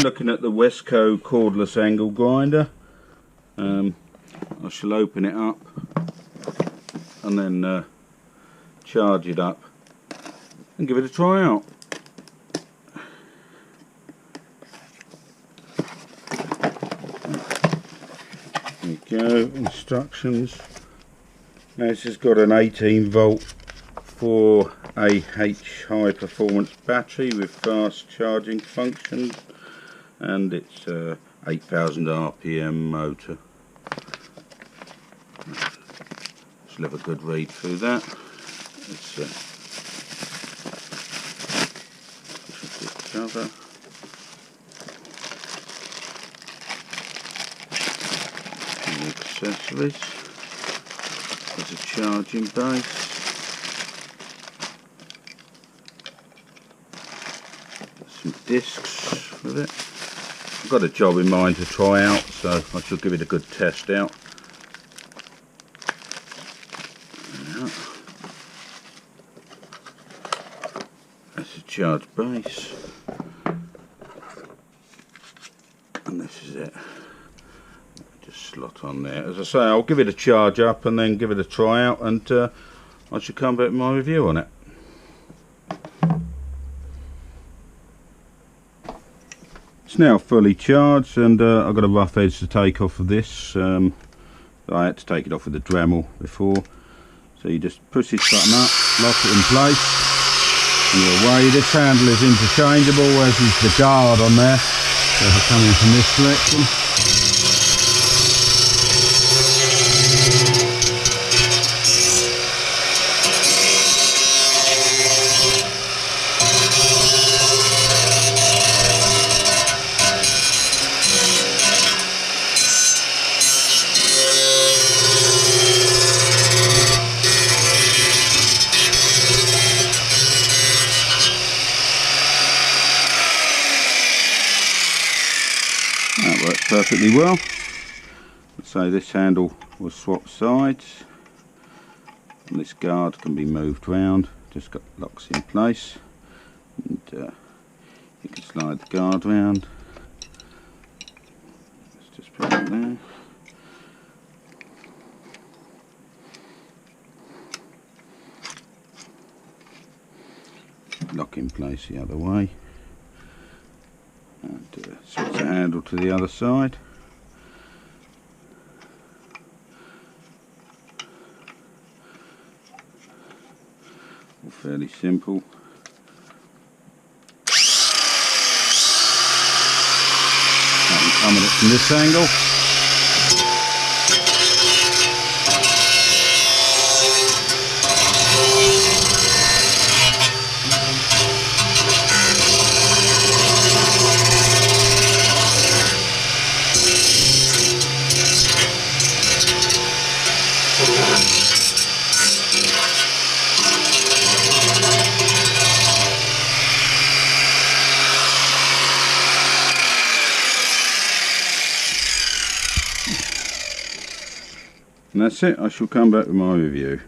Looking at the WESCO Cordless angle grinder. I shall open it up and then charge it up and give it a try out. There we go, instructions. Now this has got an 18 volt 4Ah high performance battery with fast charging function, and it's 8,000 RPM motor. Let's have a good read through that. Let's push it cover. The accessories. There's a charging base. Some discs with it. I've got a job in mind to try out, so I shall give it a good test out. That's a charge base, and this is it. Just slot on there. As I say, I'll give it a charge up and then give it a try out, and I should come back with my review on it. It's now fully charged, and I've got a rough edge to take off of this. I had to take it off with the Dremel before, so you just push this button up, lock it in place, and you're away. This handle is interchangeable, as is the guard on there, so if I come in from this direction. That works perfectly well. So this handle will swap sides, and this guard can be moved round. Just got locks in place, and you can slide the guard round. Let's just put it there. Lock in place the other way. And switch the handle to the other side. All fairly simple. I can come at it from this angle. And that's it. I shall come back with my review.